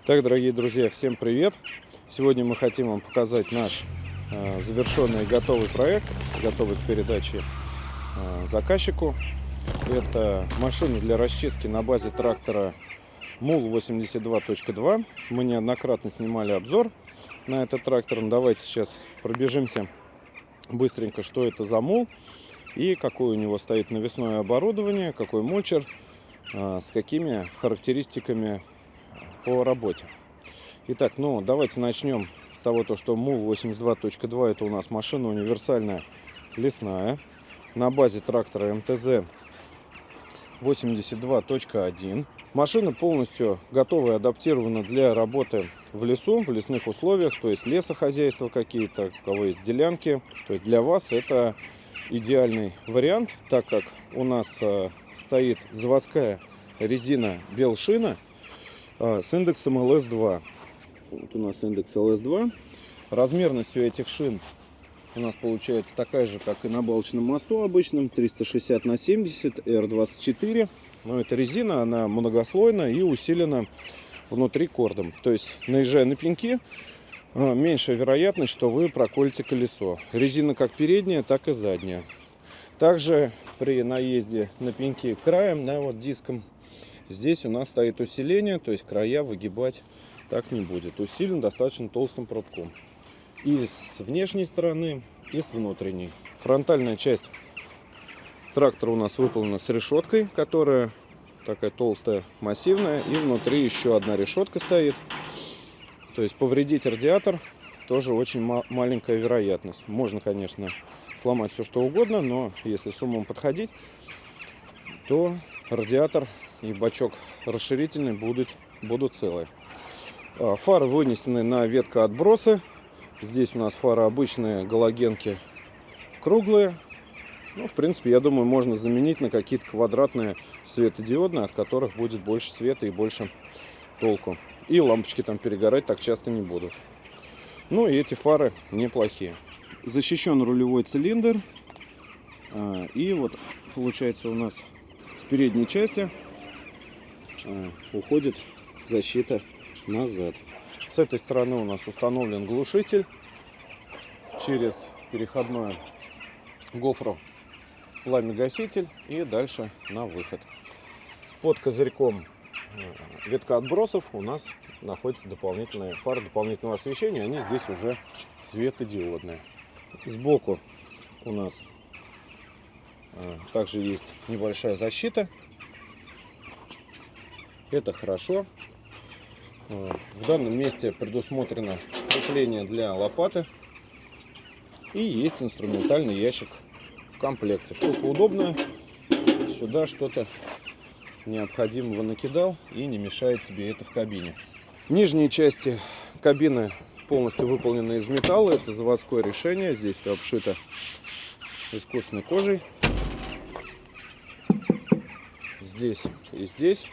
Так, дорогие друзья, всем привет! Сегодня мы хотим вам показать наш завершенный готовый проект, готовый к передаче заказчику. Это машина для расчистки на базе трактора Мул 82.2. Мы неоднократно снимали обзор на этот трактор. Давайте сейчас пробежимся быстренько, что это за мул и какое у него стоит навесное оборудование, какой мульчер, с какими характеристиками по работе. Итак, давайте начнем с того, что Мул 82.2 это у нас машина универсальная лесная на базе трактора МТЗ 82.1. Машина полностью готова и адаптирована для работы в лесу, в лесных условиях, то есть лесохозяйства какие-то, у кого есть делянки. То есть для вас это идеальный вариант, так как у нас стоит заводская резина Белшина с индексом LS2. Вот у нас индекс LS2. Размерность у этих шин у нас получается такая же, как и на балочном мосту обычном, 360 на 70 R24. Но эта резина, она многослойная и усилена внутри кордом. То есть, наезжая на пеньки, меньшая вероятность, что вы проколите колесо. Резина как передняя, так и задняя. Также при наезде на пеньки краем, диском, здесь у нас стоит усиление, то есть края выгибать так не будет. Усилен достаточно толстым прутком. И с внешней стороны, и с внутренней. Фронтальная часть трактора у нас выполнена с решеткой, которая такая толстая, массивная. И внутри еще одна решетка стоит. То есть повредить радиатор тоже очень маленькая вероятность. Можно, конечно, сломать все что угодно, но если с умом подходить, то радиатор и бачок расширительный будут целые. Фары вынесены на веткоотбросы. Здесь у нас фары обычные, галогенки круглые. В принципе, я думаю, можно заменить на какие-то квадратные светодиодные, от которых будет больше света и больше толку. И лампочки там перегорать так часто не будут. И эти фары неплохие. Защищен рулевой цилиндр. И вот получается у нас с передней части уходит защита назад. С этой стороны у нас установлен глушитель через переходное гофро пламя-гаситель и дальше на выход. Под козырьком веткоотбросов у нас находятся дополнительные фары дополнительного освещения. Они здесь уже светодиодные. Сбоку у нас также есть небольшая защита. Это хорошо. В данном месте предусмотрено крепление для лопаты. И есть инструментальный ящик в комплекте. Штука удобная. Сюда что-то необходимого накидал и не мешает тебе это в кабине. Нижние части кабины полностью выполнены из металла. Это заводское решение. Здесь все обшито искусственной кожей. Здесь и здесь.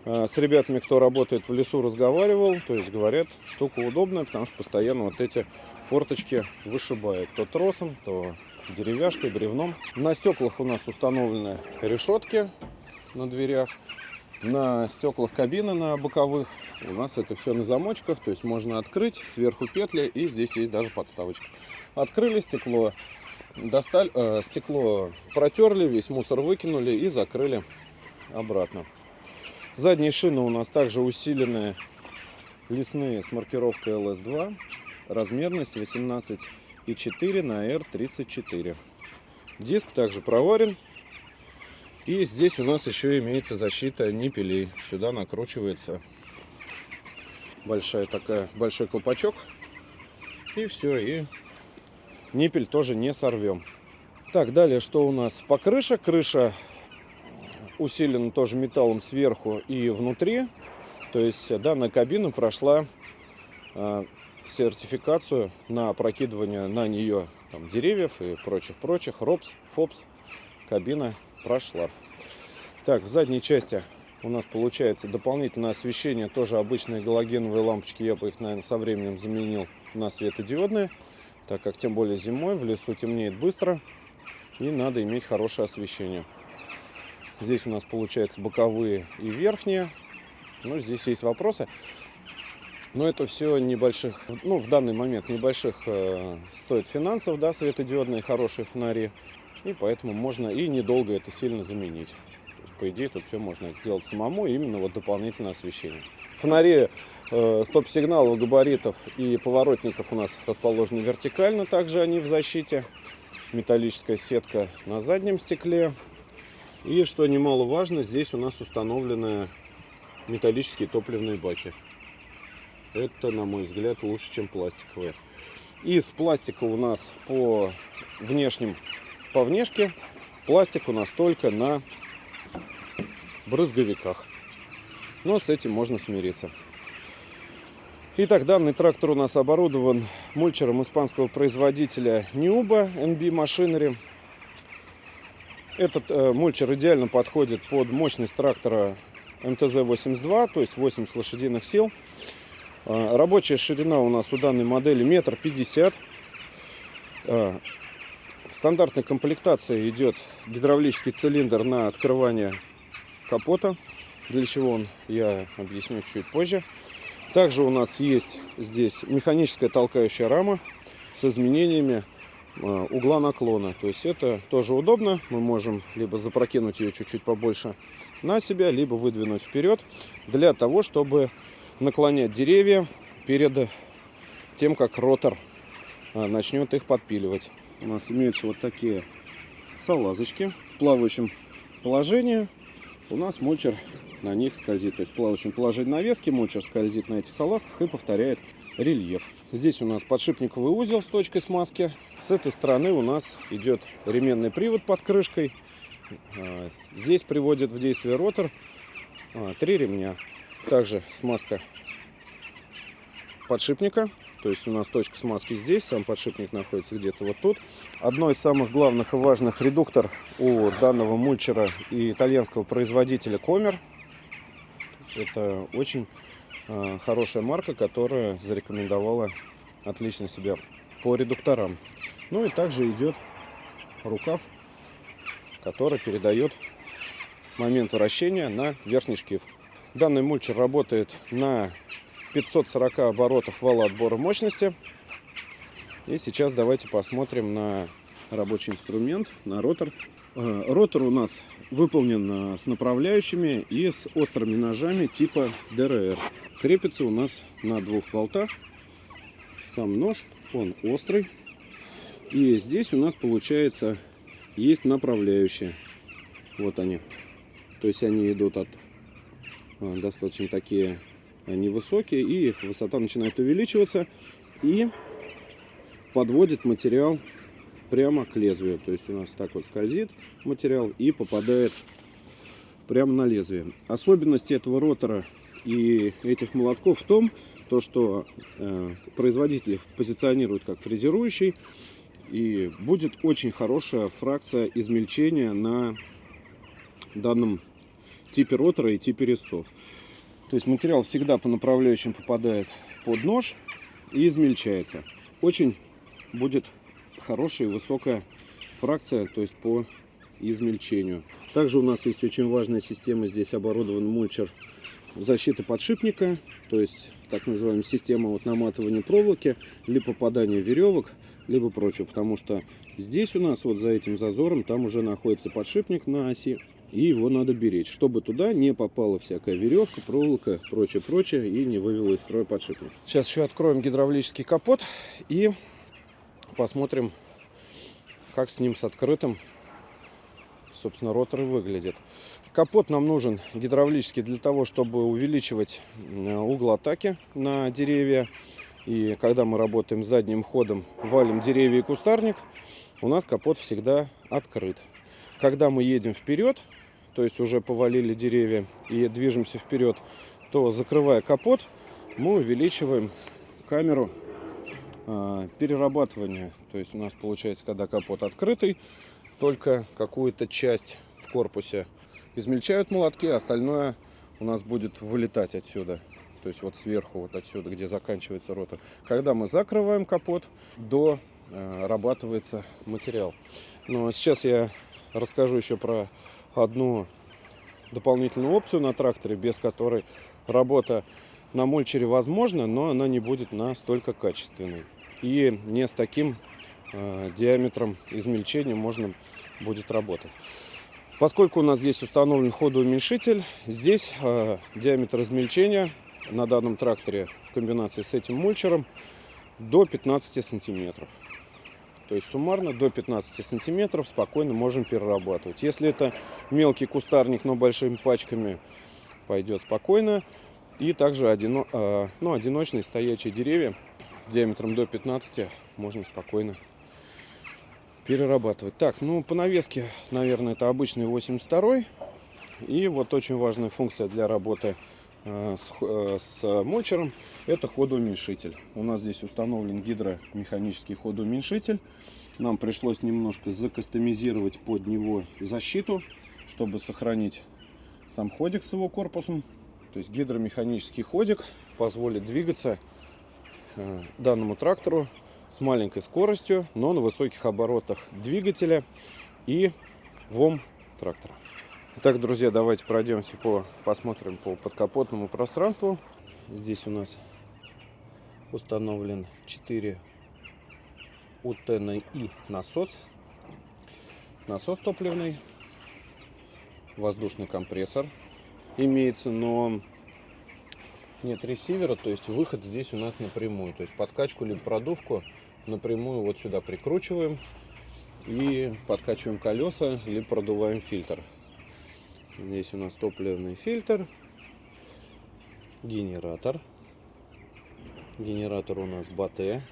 С ребятами, кто работает в лесу, разговаривал. То есть говорят, штука удобная, потому что постоянно вот эти форточки вышибают. То тросом, то деревяшкой, бревном. На стеклах у нас установлены решетки на дверях. На стеклах кабины, на боковых, у нас это все на замочках. То есть можно открыть, сверху петли, и здесь есть даже подставочка. Открыли стекло, достали, стекло протерли, весь мусор выкинули и закрыли обратно. Задние шины у нас также усиленные лесные с маркировкой LS2. Размерность 18,4 на R34. Диск также проварен. И здесь у нас еще имеется защита ниппелей. Сюда накручивается большой колпачок. И все, и ниппель тоже не сорвем. Так, далее что у нас по крыше? Крыша усилена тоже металлом сверху и внутри. То есть данная кабина прошла сертификацию на опрокидывание на нее деревьев и прочих. РОПС, ФОПС. Кабина прошла. Так, в задней части у нас получается дополнительное освещение. Тоже обычные галогеновые лампочки. Я бы их, наверное, со временем заменил на светодиодные. Так как тем более зимой в лесу темнеет быстро. И надо иметь хорошее освещение. Здесь у нас получается боковые и верхние. Здесь есть вопросы. Но это все небольших, ну, в данный момент небольших стоит финансов, да, светодиодные хорошие фонари. И поэтому можно и недолго это сильно заменить. То есть, по идее, тут все можно сделать самому, именно вот дополнительное освещение. Фонари стоп-сигналов, габаритов и поворотников у нас расположены вертикально, также они в защите. Металлическая сетка на заднем стекле. И, что немаловажно, здесь у нас установлены металлические топливные баки. Это, на мой взгляд, лучше, чем пластиковые. Из пластика у нас по внешке пластик у нас только на брызговиках. Но с этим можно смириться. Итак, данный трактор у нас оборудован мульчером испанского производителя Niuba NB Machinery. Этот мульчер идеально подходит под мощность трактора МТЗ-82, то есть 80 лошадиных сил. Рабочая ширина у нас у данной модели 1,50 м. В стандартной комплектации идет гидравлический цилиндр на открывание капота. Для чего он, я объясню чуть позже. Также у нас есть здесь механическая толкающая рама с изменениями угла наклона. То есть это тоже удобно. Мы можем либо запрокинуть ее чуть-чуть побольше на себя, либо выдвинуть вперед для того, чтобы наклонять деревья перед тем, как ротор начнет их подпиливать. У нас имеются вот такие салазочки в плавающем положении. У нас мульчер на них скользит. То есть в плавающем положении навески мульчер скользит на этих салазках и повторяет рельеф. Здесь у нас подшипниковый узел с точкой смазки. С этой стороны у нас идет ременный привод под крышкой. Здесь приводит в действие ротор 3 ремня. Также смазка подшипника. То есть у нас точка смазки здесь, сам подшипник находится где-то вот тут. Одно из самых главных и важных редуктор у данного мульчера и итальянского производителя Comer. Это очень хорошая марка, которая зарекомендовала отлично себя по редукторам. Ну и также идет рукав, который передает момент вращения на верхний шкив. Данный мульчер работает на 540 оборотов вала отбора мощности. И сейчас давайте посмотрим на рабочий инструмент, на ротор. Ротор у нас выполнен с направляющими и с острыми ножами типа ДРР. Крепится у нас на 2 болтах. Сам нож, он острый. И здесь у нас получается есть направляющие. Вот они. То есть они идут от достаточно такие невысокие, и их высота начинает увеличиваться и подводит материал прямо к лезвию. То есть у нас так вот скользит материал и попадает прямо на лезвие. Особенность этого ротора и этих молотков в том, что производитель их позиционирует как фрезерующий, и будет очень хорошая фракция измельчения на данном типе ротора и типе резцов. То есть материал всегда по направляющим попадает под нож и измельчается. Очень будет хорошая и высокая фракция, то есть по измельчению. Также у нас есть очень важная система. Здесь оборудован мульчер защиты подшипника, то есть так называемая система вот наматывания проволоки, либо попадания веревок, либо прочего. Потому что здесь у нас вот за этим зазором там уже находится подшипник на оси. И его надо беречь, чтобы туда не попала всякая веревка, проволока, прочее, и не вывела из строя подшипник. Сейчас еще откроем гидравлический капот и посмотрим, как с ним, с открытым, собственно, ротор выглядит. Капот нам нужен гидравлический для того, чтобы увеличивать угол атаки на деревья. И когда мы работаем задним ходом, валим деревья и кустарник, у нас капот всегда открыт. Когда мы едем вперед, то есть уже повалили деревья и движемся вперед, то, закрывая капот, мы увеличиваем камеру перерабатывания. То есть у нас получается, когда капот открытый, только какую-то часть в корпусе измельчают молотки, а остальное у нас будет вылетать отсюда. То есть вот сверху, вот отсюда, где заканчивается ротор. Когда мы закрываем капот, дорабатывается материал. Но сейчас я расскажу еще про одну дополнительную опцию на тракторе, без которой работа на мульчере возможно, но она не будет настолько качественной. И не с таким диаметром измельчения можно будет работать. Поскольку у нас здесь установлен ходоуменьшитель, здесь диаметр измельчения на данном тракторе в комбинации с этим мульчером до 15 сантиметров. То есть суммарно до 15 сантиметров спокойно можем перерабатывать. Если это мелкий кустарник, но большими пачками, пойдет спокойно. И также одиночные стоячие деревья диаметром до 15 можно спокойно перерабатывать. Так, ну по навеске, наверное, это обычный 82. И вот очень важная функция для работы с мульчером — это ходоуменьшитель. У нас здесь установлен гидромеханический ходоуменьшитель. Нам пришлось немножко закастомизировать под него защиту, чтобы сохранить сам ходик с его корпусом. То есть гидромеханический ходик позволит двигаться данному трактору с маленькой скоростью, но на высоких оборотах двигателя и ВОМ трактора. Итак, друзья, давайте пройдемся посмотрим по подкапотному пространству. Здесь у нас установлен 4 УТНИ насос. Насос топливный, воздушный компрессор имеется, но нет ресивера, то есть выход здесь у нас напрямую. То есть подкачку либо продувку напрямую вот сюда прикручиваем и подкачиваем колеса, либо продуваем фильтр. Здесь у нас топливный фильтр, генератор. Генератор у нас БАТ,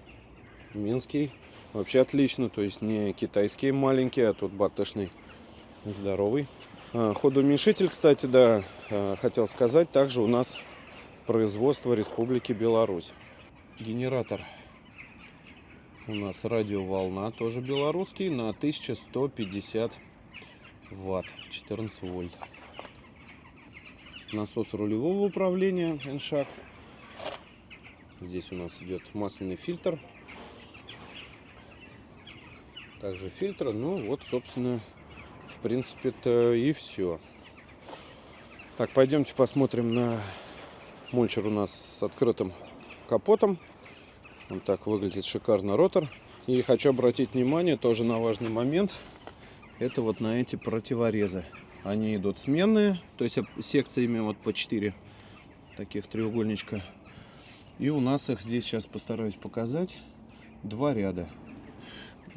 минский. Вообще отлично, то есть не китайские маленькие, а тут БАТшный здоровый. Ходоуменьшитель, кстати, да, хотел сказать, также у нас производство Республики Беларусь. Генератор у нас радиоволна, тоже белорусский, на 1150 ватт, 14 вольт. Насос рулевого управления N-Шаг. Здесь у нас идет масляный фильтр. Также фильтр. Ну вот, собственно, в принципе-то и все. Так, пойдемте посмотрим на мульчер у нас с открытым капотом. Вот так выглядит шикарно ротор. И хочу обратить внимание тоже на важный момент. Это вот на эти противорезы. Они идут сменные, то есть секциями вот по 4 таких треугольничка. И у нас их здесь, сейчас постараюсь показать, 2 ряда.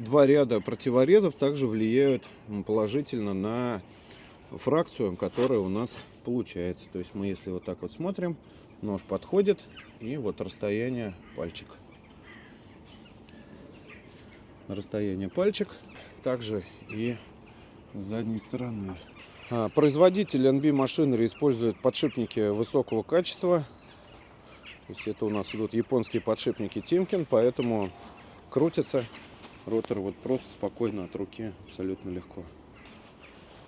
2 ряда противорезов также влияют положительно на фракцию, которая у нас получается. То есть мы, если вот так вот смотрим, нож подходит, и вот расстояние пальчик. Расстояние пальчик. Также и с задней стороны. Производитель NB Machinery использует подшипники высокого качества. То есть это у нас идут японские подшипники Timken, поэтому крутится ротор вот просто спокойно от руки, абсолютно легко.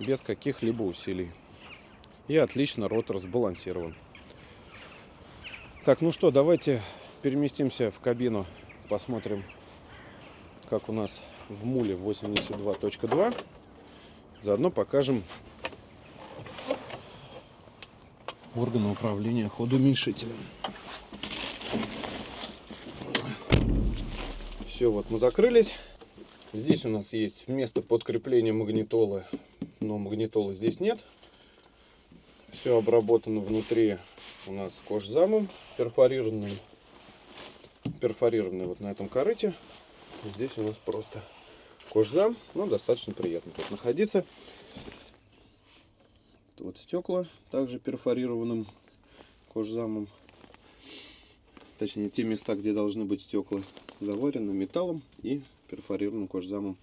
Без каких-либо усилий. И отлично ротор сбалансирован. Так, ну что, давайте переместимся в кабину, посмотрим, как у нас в муле 82.2. Заодно покажем органы управления ходоуменьшителем. Все, вот мы закрылись. Здесь у нас есть место подкрепления магнитолы, но магнитолы здесь нет. Все обработано внутри у нас кожзамом перфорированный вот на этом корыте. Здесь у нас просто кожзам, но достаточно приятно тут находиться. Вот стекла также перфорированным кожзамом. Точнее, те места, где должны быть стекла, заварены металлом и перфорированным кожзамом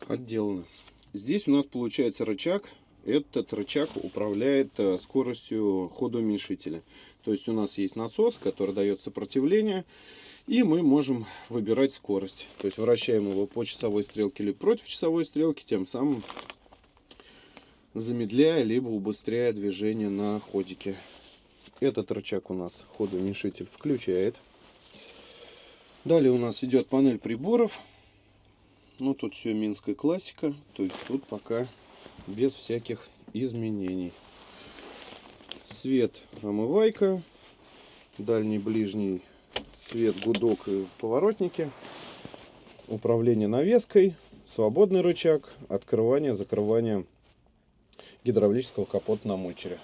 отделаны. Здесь у нас получается рычаг. Этот рычаг управляет скоростью ходоуменьшителя. То есть у нас есть насос, который дает сопротивление, и мы можем выбирать скорость. То есть вращаем его по часовой стрелке или против часовой стрелки, тем самым замедляя либо убыстряя движение на ходике. Этот рычаг у нас ходоуменьшитель включает. Далее у нас идет панель приборов. Ну, тут все минская классика. То есть тут пока без всяких изменений. Свет, омывайка. дальний, ближний, свет, гудок и поворотники. Управление навеской, свободный рычаг, открывание, закрывание гидравлического капота на мульчере.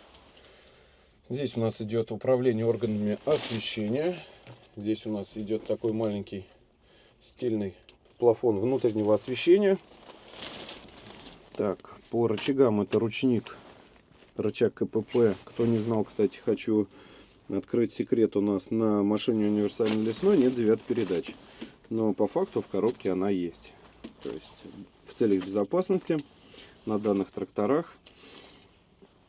Здесь у нас идет управление органами освещения. Здесь у нас идет такой маленький стильный плафон внутреннего освещения. Так, по рычагам это ручник, рычаг КПП. Кто не знал, кстати, хочу открыть секрет. У нас на машине универсальной лесной нет 9 передач. Но по факту в коробке она есть. То есть в целях безопасности на данных тракторах,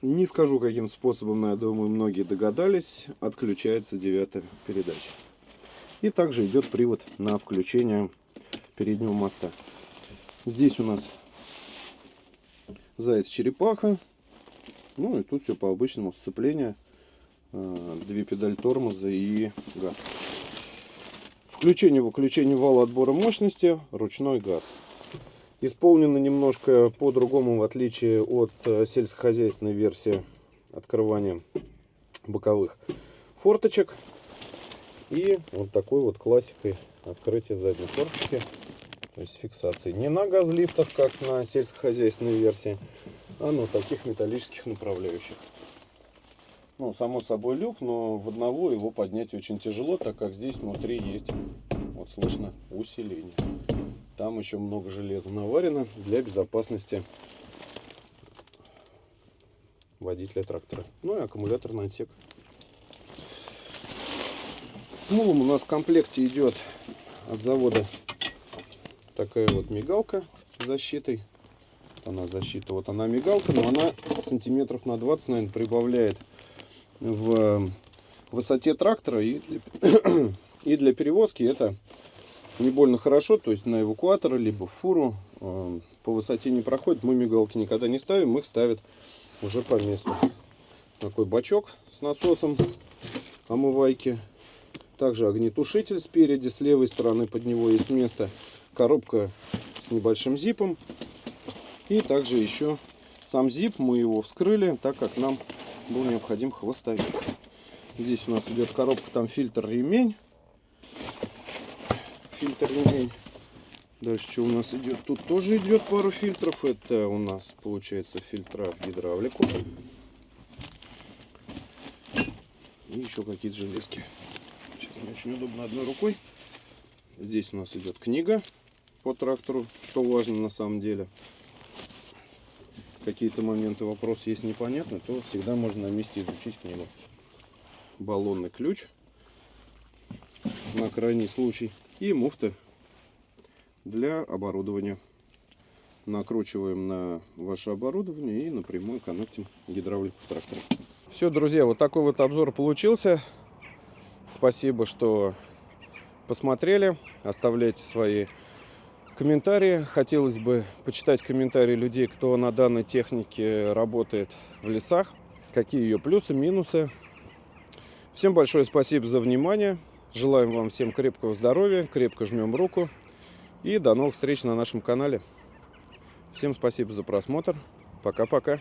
не скажу каким способом, но я думаю, многие догадались, отключается 9 передача. И также идет привод на включение переднего моста. Здесь у нас заяц-черепаха. Ну и тут все по обычному: сцепление, 2 педали тормоза и газ. Включение-выключение вала отбора мощности, ручной газ. Исполнено немножко по-другому, в отличие от сельскохозяйственной версии открывания боковых форточек. И вот такой вот классикой открытие задней форточки, то есть фиксации не на газлифтах, как на сельскохозяйственной версии, а на таких металлических направляющих. Ну, само собой люк, но в одного его поднять очень тяжело, так как здесь внутри есть, вот слышно, усиление. Там еще много железа наварено для безопасности водителя трактора. Ну и аккумуляторный отсек. С мулом у нас в комплекте идет от завода такая вот мигалка с защитой. Она защита, вот она мигалка, но она сантиметров на 20, наверное, прибавляет в высоте трактора, и для перевозки это не больно хорошо. То есть на эвакуатор либо в фуру по высоте не проходит. Мы мигалки никогда не ставим, их ставят уже по месту. Такой бачок с насосом омывайки. Также огнетушитель спереди, с левой стороны под него есть место. Коробка с небольшим зипом. И также еще сам зип, мы его вскрыли, так как нам был необходим хвостовик. Здесь у нас идет коробка, там фильтр-ремень. Фильтр-ремень. Дальше что у нас идет? Тут тоже идет пару фильтров. Это у нас получается фильтра в гидравлику. И еще какие-то железки. Сейчас не очень удобно одной рукой. Здесь у нас идет книга по трактору, что важно на самом деле. Какие-то моменты, вопрос есть непонятно, то всегда можно на месте изучить книгу. Баллонный ключ на крайний случай. И муфта для оборудования. Накручиваем на ваше оборудование и напрямую коннектим гидравлику в тракторе. Все, друзья, вот такой вот обзор получился. Спасибо, что посмотрели. Оставляйте свои комментарии. Хотелось бы почитать комментарии людей, кто на данной технике работает в лесах. Какие ее плюсы, минусы. Всем большое спасибо за внимание. Желаем вам всем крепкого здоровья. Крепко жмем руку. И до новых встреч на нашем канале. Всем спасибо за просмотр. Пока-пока.